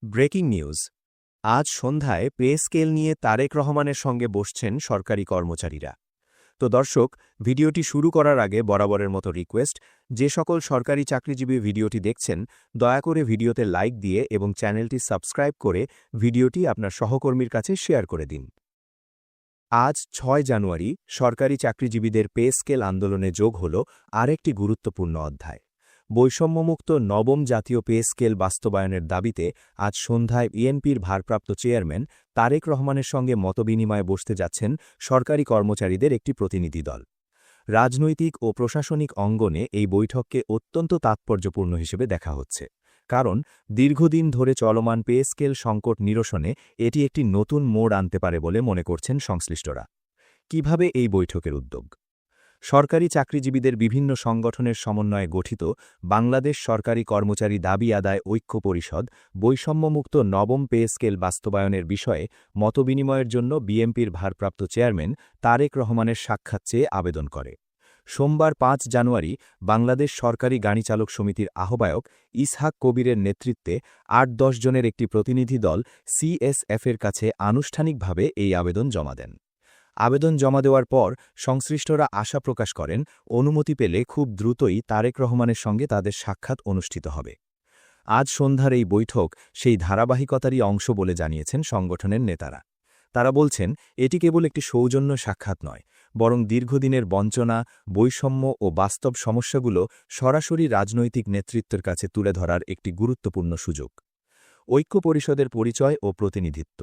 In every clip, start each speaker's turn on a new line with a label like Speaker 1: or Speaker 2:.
Speaker 1: Breaking news. আজ সন্ধ্যায় pay scale নিয়ে তারেক রহমানের সঙ্গে বসছেন সরকারি কর্মচারীরা। তো দর্শক, ভিডিওটি শুরু করার আগে বরাবরের মতো রিকোয়েস্ট, যে সকল সরকারি চাকরিজীবী ভিডিওটি দেখছেন দয়া করে ভিডিওতে লাইক দিয়ে এবং চ্যানেলটি সাবস্ক্রাইব করে ভিডিওটি আপনার সহকর্মীর কাছে শেয়ার করে দিন। আজ ৬ জানুয়ারি সরকারি চাকরিজীবীদের পে স্কেল আন্দোলনে যোগ হল আরেকটি গুরুত্বপূর্ণ অধ্যায়। বৈষম্যমুক্ত নবম জাতীয় পে স্কেল বাস্তবায়নের দাবিতে আজ সন্ধ্যায় বিএনপির ভারপ্রাপ্ত চেয়ারম্যান তারেক রহমানের সঙ্গে মতবিনিময়ে বসতে যাচ্ছেন সরকারি কর্মচারীদের একটি প্রতিনিধি দল। রাজনৈতিক ও প্রশাসনিক অঙ্গনে এই বৈঠককে অত্যন্ত তাৎপর্যপূর্ণ হিসেবে দেখা হচ্ছে, কারণ দীর্ঘদিন ধরে চলমান পে স্কেল সংকট নিরসনে এটি একটি নতুন মোড় আনতে পারে বলে মনে করছেন সংশ্লিষ্টরা। কিভাবে এই বৈঠকের উদ্যোগ? সরকারি চাকরিজীবীদের বিভিন্ন সংগঠনের সমন্বয়ে গঠিত বাংলাদেশ সরকারি কর্মচারী দাবি আদায় ঐক্য পরিষদ বৈষম্যমুক্ত নবম পে স্কেল বাস্তবায়নের বিষয়ে মতবিনিময়ের জন্য বিএনপির ভারপ্রাপ্ত চেয়ারম্যান তারেক রহমানের সাক্ষাৎ চেয়ে আবেদন করে। সোমবার ৫ জানুয়ারি বাংলাদেশ সরকারি গাড়ি চালক সমিতির আহ্বায়ক ইসহাক কবিরের নেতৃত্বে ৮-১০ জনের একটি প্রতিনিধি দল সিএসএফের কাছে আনুষ্ঠানিকভাবে এই আবেদন জমা দেন। আবেদন জমা দেওয়ার পর সংশ্লিষ্টরা আশা প্রকাশ করেন অনুমতি পেলে খুব দ্রুতই তারেক রহমানের সঙ্গে তাদের সাক্ষাৎ অনুষ্ঠিত হবে। আজ সন্ধ্যার এই বৈঠক সেই ধারাবাহিকতারই অংশ বলে জানিয়েছেন সংগঠনের নেতারা। তারা বলছেন, এটি কেবল একটি সৌজন্য সাক্ষাৎ নয়, বরং দীর্ঘদিনের বঞ্চনা, বৈষম্য ও বাস্তব সমস্যাগুলো সরাসরি রাজনৈতিক নেতৃত্বের কাছে তুলে ধরার একটি গুরুত্বপূর্ণ সুযোগ। ঐক্য পরিষদের পরিচয় ও প্রতিনিধিত্ব।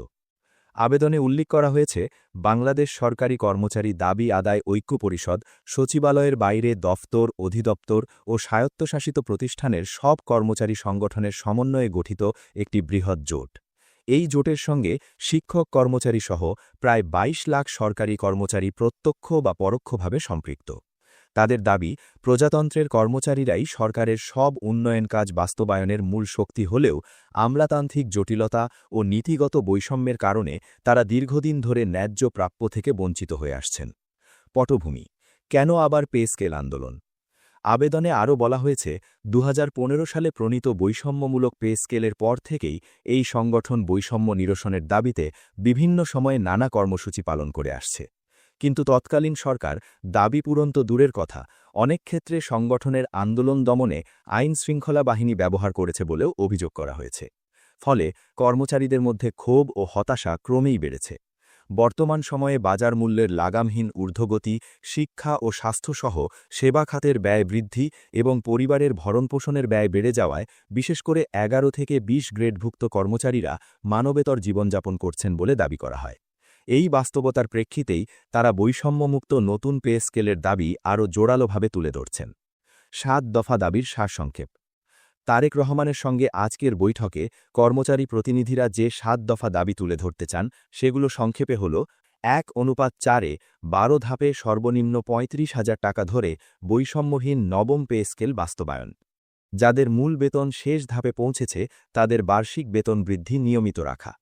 Speaker 1: আবেদনে উল্লেখ করা হয়েছে, বাংলাদেশ সরকারি কর্মচারী দাবি আদায় ঐক্য পরিষদ সচিবালয়ের বাইরে দফতর, অধিদপ্তর ও স্বায়ত্তশাসিত প্রতিষ্ঠানের সব কর্মচারী সংগঠনের সমন্বয়ে গঠিত একটি বৃহৎ জোট। এই জোটের সঙ্গে শিক্ষক কর্মচারী সহ প্রায় ২২ লাখ সরকারি কর্মচারী প্রত্যক্ষ বা পরোক্ষভাবে সম্পৃক্ত। তাদের দাবি, প্রজাতন্ত্রের কর্মচারীরাই সরকারের সব উন্নয়ন কাজ বাস্তবায়নের মূল শক্তি হলেও আমলাতান্ত্রিক জটিলতা ও নীতিগত বৈষম্যের কারণে তারা দীর্ঘদিন ধরে ন্যায্য প্রাপ্য থেকে বঞ্চিত হয়ে আসছেন। পটভূমি: কেন আবার পে স্কেল আন্দোলন? আবেদনে আরও বলা হয়েছে, ২০১৫ সালে প্রণীত বৈষম্যমূলক পে স্কেলের পর থেকেই এই সংগঠন বৈষম্য নিরসনের দাবিতে বিভিন্ন সময়ে নানা কর্মসূচি পালন করে আসছে। কিন্তু তৎকালীন সরকার দাবি পূরণ তো দূরের কথা, অনেক ক্ষেত্রে সংগঠনের আন্দোলন দমনে আইন-শৃঙ্খলা বাহিনী ব্যবহার করেছে বলেও অভিযোগ করা হয়েছে। ফলে কর্মচারীদের মধ্যে ক্ষোভ ও হতাশা ক্রমেই বেড়েছে। বর্তমান সময়ে বাজার মূল্যের লাগামহীন ঊর্ধ্বগতি, শিক্ষা ও স্বাস্থ্যসহ সেবা খাতের ব্যয় বৃদ্ধি এবং পরিবারের ভরণপোষণের ব্যয় বেড়ে যাওয়ায় বিশেষ করে ১১ থেকে ২০ গ্রেডভুক্ত কর্মচারীরা মানবেতর জীবনযাপন করছেন বলে দাবি করা হয়। এই বাস্তবতার প্রেক্ষিতেই তারা বৈষম্যমুক্ত নতুন পে স্কেলের দাবি আরও জোরালোভাবে তুলে ধরছেন। ৭ দফা দাবির সারসংক্ষেপ। তারেক রহমানের সঙ্গে আজকের বৈঠকে কর্মচারী প্রতিনিধিরা যে ৭ দফা দাবি তুলে ধরতে চান সেগুলো সংক্ষেপে হল: ১:৪-এ ১২ ধাপে সর্বনিম্ন ৩৫,০০০ টাকা ধরে বৈষম্যহীন নবম পে স্কেল বাস্তবায়ন। যাদের মূল বেতন শেষ ধাপে পৌঁছেছে তাদের বার্ষিক বেতন বৃদ্ধি নিয়মিত রাখা।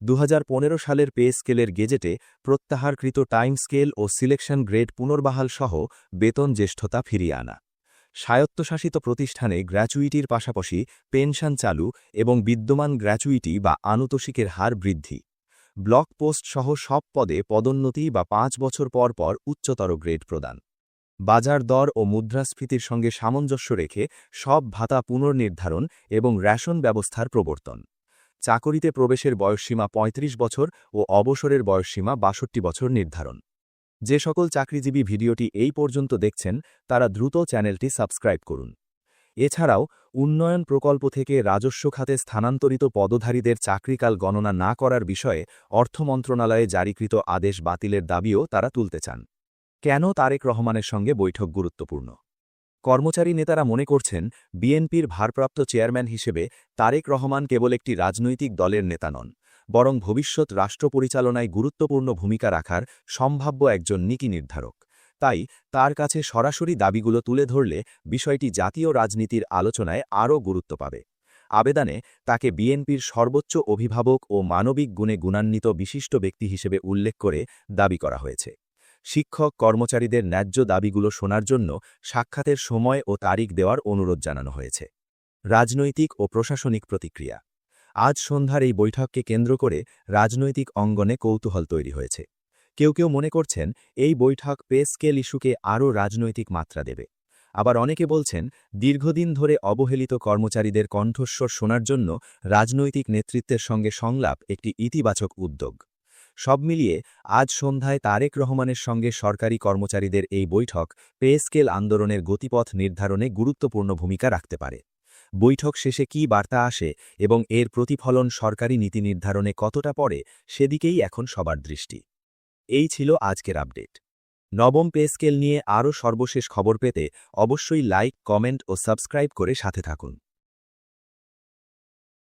Speaker 1: ২০১৫ সালের পে স্কেলের গেজেটে প্রত্যাহারকৃত টাইম স্কেল ও সিলেকশন গ্রেড পুনর্বহাল সহ বেতন জ্যেষ্ঠতা ফিরিয়ে আনা। স্বায়ত্তশাসিত প্রতিষ্ঠানে গ্র্যাচুইটির পাশাপাশি পেনশন চালু এবং বিদ্যমান গ্র্যাচুইটি বা আনুতোষিকের হার বৃদ্ধি। ব্লক পোস্ট সহ সব পদে পদোন্নতি বা ৫ বছর পর পর উচ্চতর গ্রেড প্রদান। বাজার দর ও মুদ্রাস্ফীতির সঙ্গে সামঞ্জস্য রেখে সব ভাতা পুনর্নির্ধারণ এবং রেশন ব্যবস্থার প্রবর্তন। চাকরিতে প্রবেশের বয়সসীমা ৩৫ বছর ও অবসরের বয়সসীমা ৬২ বছর নির্ধারণ। যে সকল চাকরিজীবী ভিডিওটি এই পর্যন্ত দেখছেন তারা দ্রুত চ্যানেলটি সাবস্ক্রাইব করুন। এছাড়াও উন্নয়ন প্রকল্প থেকে রাজস্ব খাতে স্থানান্তরিত পদধারীদের চাকরিকাল গণনা না করার বিষয়ে অর্থ মন্ত্রণালয়ে জারিকৃত আদেশ বাতিলের দাবিও তারা তুলতে চান। কেন তারেক রহমানের সঙ্গে বৈঠক গুরুত্বপূর্ণ? কর্মচারী নেতারা মনে করছেন, বিএনপির ভারপ্রাপ্ত চেয়ারম্যান হিসেবে তারেক রহমান কেবল একটি রাজনৈতিক দলের নেতা নন, বরং ভবিষ্যৎ রাষ্ট্র পরিচালনায় গুরুত্বপূর্ণ ভূমিকা রাখার সম্ভাব্য একজন নীতি নির্ধারক। তাই তার কাছে সরাসরি দাবিগুলো তুলে ধরলে বিষয়টি জাতীয় রাজনীতির আলোচনায় আরও গুরুত্ব পাবে। আবেদনে তাকে বিএনপির সর্বোচ্চ অভিভাবক ও মানবিক গুণে গুণান্বিত বিশিষ্ট ব্যক্তি হিসেবে উল্লেখ করে দাবি করা হয়েছে। শিক্ষক কর্মচারীদের ন্যায্য দাবিগুলো শোনার জন্য সাক্ষাতের সময় ও তারিখ দেওয়ার অনুরোধ জানানো হয়েছে। রাজনৈতিক ও প্রশাসনিক প্রতিক্রিয়া। আজ সন্ধ্যার এই বৈঠককে কেন্দ্র করে রাজনৈতিক অঙ্গনে কৌতূহল তৈরি হয়েছে। কেউ কেউ মনে করছেন এই বৈঠক পে স্কেল ইস্যুকে আরও রাজনৈতিক মাত্রা দেবে। আবার অনেকে বলছেন দীর্ঘদিন ধরে অবহেলিত কর্মচারীদের কণ্ঠস্বর শোনার জন্য রাজনৈতিক নেতৃত্বের সঙ্গে সংলাপ একটি ইতিবাচক উদ্যোগ। সব মিলিয়ে আজ সন্ধ্যায় তারেক রহমানের সঙ্গে সরকারি কর্মচারীদের এই বৈঠক পে স্কেল আন্দোলনের গতিপথ নির্ধারণে গুরুত্বপূর্ণ ভূমিকা রাখতে পারে। বৈঠক শেষে কী বার্তা আসে এবং এর প্রতিফলন সরকারি নীতি নির্ধারণে কতটা পড়ে সেদিকেই এখন সবার দৃষ্টি। এই ছিল আজকের আপডেট। নবম পে স্কেল নিয়ে আরও সর্বশেষ খবর পেতে অবশ্যই লাইক, কমেন্ট ও সাবস্ক্রাইব করে সাথে থাকুন।